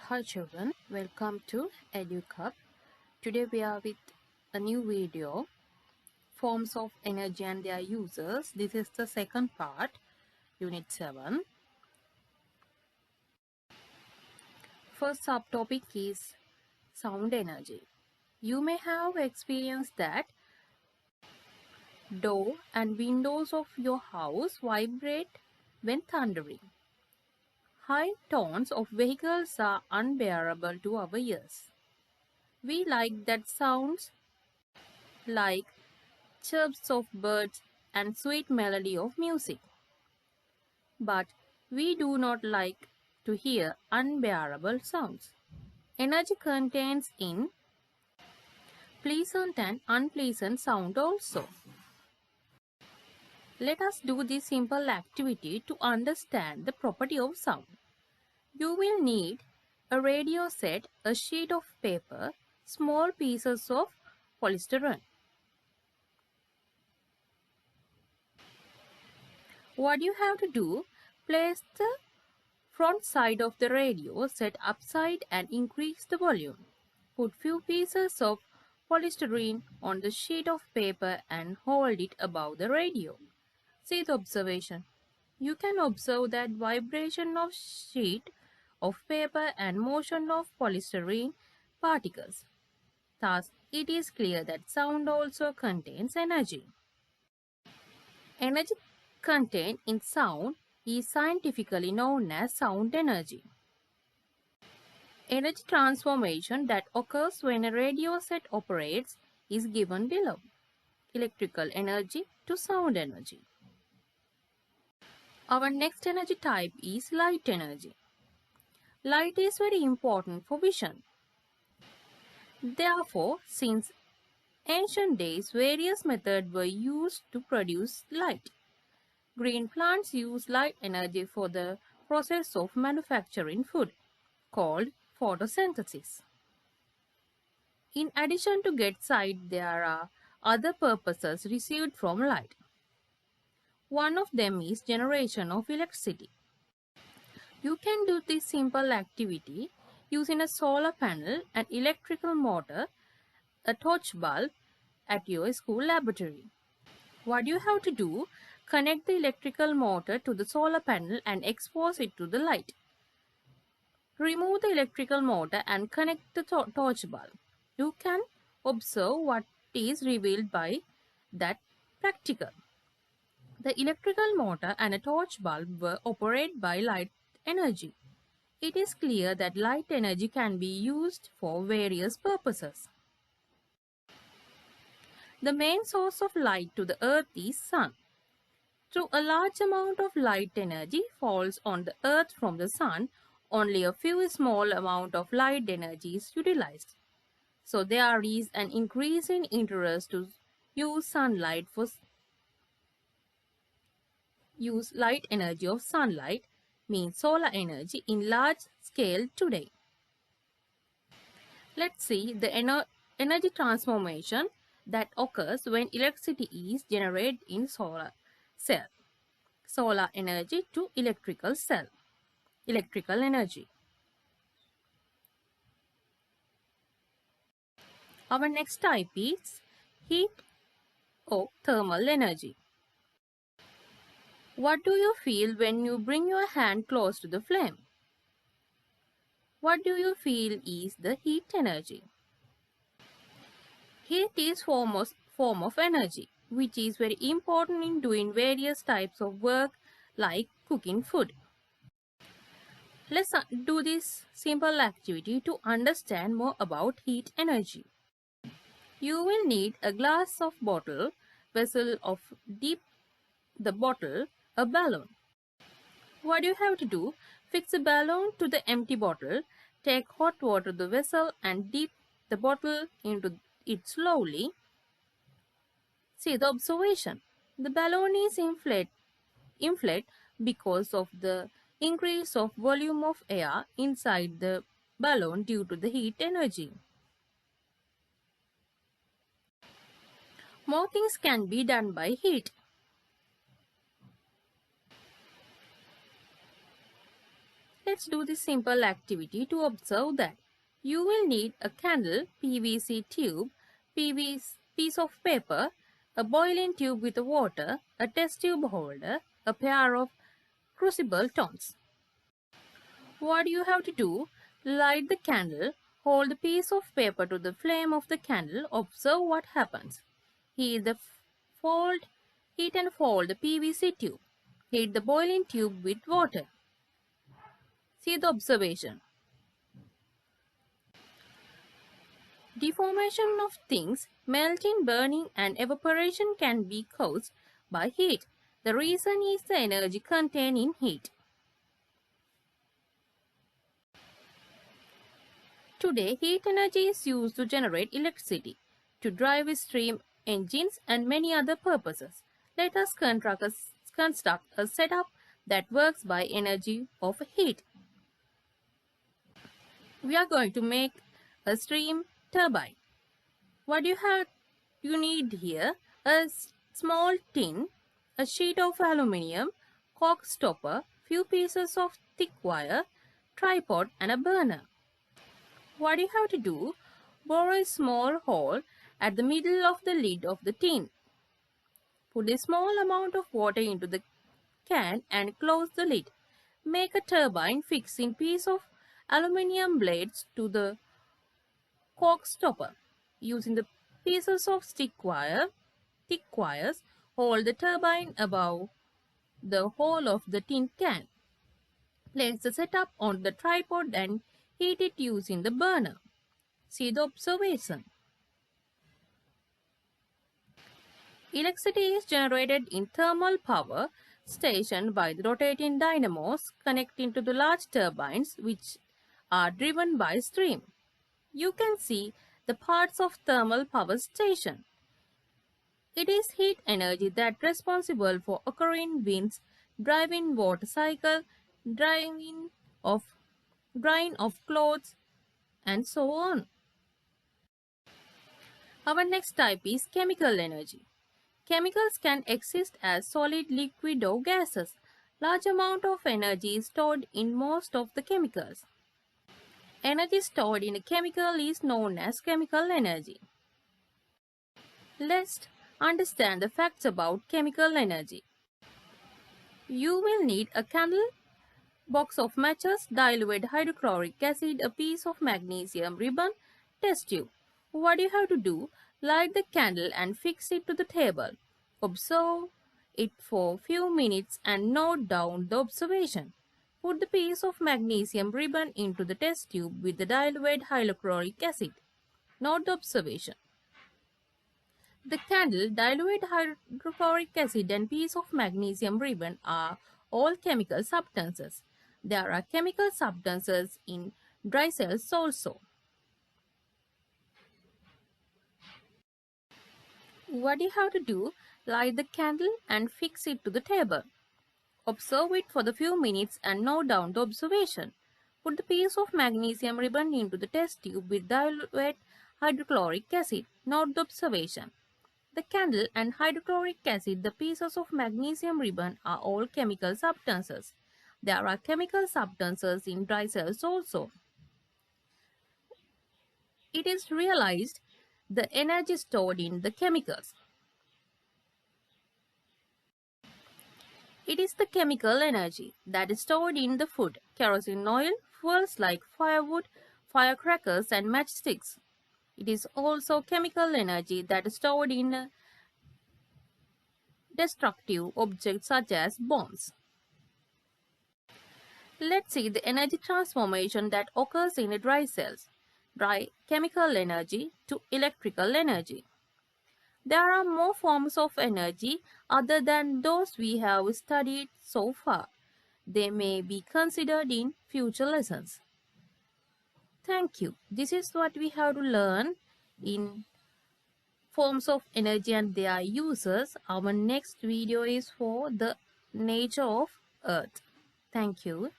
Hi children, welcome to EduCup. Today we are with a new video, Forms of Energy and Their Uses. This is the second part, Unit 7. First subtopic is sound energy. You may have experienced that door and windows of your house vibrate when thundering. High tones of vehicles are unbearable to our ears. We like that sounds like chirps of birds and sweet melody of music. But we do not like to hear unbearable sounds. Energy contains in pleasant and unpleasant sound also. Let us do this simple activity to understand the property of sound. You will need a radio set, a sheet of paper, small pieces of polystyrene. What you have to do, place the front side of the radio set upside and increase the volume. Put few pieces of polystyrene on the sheet of paper and hold it above the radio. See the observation. You can observe that vibration of sheet of paper and motion of polystyrene particles. Thus, it is clear that sound also contains energy. Energy contained in sound is scientifically known as sound energy. Energy transformation that occurs when a radio set operates is given below. Electrical energy to sound energy. Our next energy type is light energy. Light is very important for vision. Therefore, since ancient days, various methods were used to produce light. Green plants use light energy for the process of manufacturing food, called photosynthesis. In addition to get sight, there are other purposes received from light. One of them is generation of electricity. You can do this simple activity using a solar panel, an electrical motor, a torch bulb at your school laboratory. What you have to do, connect the electrical motor to the solar panel and expose it to the light. Remove the electrical motor and connect the torch bulb. You can observe what is revealed by that practical. The electrical motor and a torch bulb were operated by light energy. It is clear that light energy can be used for various purposes. The main source of light to the earth is sun. Though a large amount of light energy falls on the earth from the sun, only a few small amount of light energy is utilized. So there is an increase in interest to use light energy of sunlight, means solar energy, in large scale today. Let's see the energy transformation that occurs when electricity is generated in solar cell. Solar energy to electrical cell. Electrical energy. Our next type is heat or thermal energy. What do you feel when you bring your hand close to the flame? What do you feel is the heat energy? Heat is form of energy, which is very important in doing various types of work like cooking food. Let's do this simple activity to understand more about heat energy. You will need a glass of bottle, vessel of dip the bottle, a balloon. What you have to do, fix a balloon to the empty bottle, take hot water to the vessel and dip the bottle into it slowly. See the observation. The balloon is inflate because of the increase of volume of air inside the balloon due to the heat energy. More things can be done by heat. Let's do this simple activity to observe that. You will need a candle, PVC tube, PVC piece of paper, a boiling tube with water, a test tube holder, a pair of crucible tongs. What you have to do? Light the candle, hold the piece of paper to the flame of the candle, observe what happens. Heat heat and fold the PVC tube. Heat the boiling tube with water. See the observation. Deformation of things, melting, burning and evaporation can be caused by heat. The reason is the energy contained in heat. Today, heat energy is used to generate electricity, to drive steam engines and many other purposes. Let us construct a setup that works by energy of heat. We are going to make a steam turbine. What you need here? A small tin, a sheet of aluminium, cork stopper, few pieces of thick wire, tripod and a burner. What you have to do? Bore a small hole at the middle of the lid of the tin. Put a small amount of water into the can and close the lid. Make a turbine fixing piece of aluminium blades to the cork stopper. Using the pieces of thick wires, hold the turbine above the hole of the tin can. Place the setup on the tripod and heat it using the burner. See the observation. Electricity is generated in thermal power station by the rotating dynamos connecting to the large turbines which are driven by steam. You can see the parts of thermal power station. It is heat energy that is responsible for occurring winds, driving water cycle, drying of clothes, and so on. Our next type is chemical energy. Chemicals can exist as solid, liquid or gases. Large amount of energy is stored in most of the chemicals. Energy stored in a chemical is known as chemical energy. Let's understand the facts about chemical energy. You will need a candle, box of matches, diluted hydrochloric acid, a piece of magnesium ribbon, test tube. What you have to do? Light the candle and fix it to the table. Observe it for few minutes and note down the observation. Put the piece of magnesium ribbon into the test tube with the diluted hydrochloric acid. Note the observation. The candle, diluted hydrochloric acid and piece of magnesium ribbon are all chemical substances. There are chemical substances in dry cells also. What you have to do? Light the candle and fix it to the table. Observe it for the few minutes and note down the observation. Put the piece of magnesium ribbon into the test tube with diluted hydrochloric acid. Note the observation. The candle and hydrochloric acid, the pieces of magnesium ribbon are all chemical substances. There are chemical substances in dry cells also. It is realized the energy stored in the chemicals. It is the chemical energy that is stored in the food, kerosene oil, fuels like firewood, firecrackers and matchsticks. It is also chemical energy that is stored in destructive objects such as bombs. Let's see the energy transformation that occurs in dry cells. Dry chemical energy to electrical energy. There are more forms of energy other than those we have studied so far. They may be considered in future lessons. Thank you. This is what we have to learn in forms of energy and their uses. Our next video is for the nature of Earth. Thank you.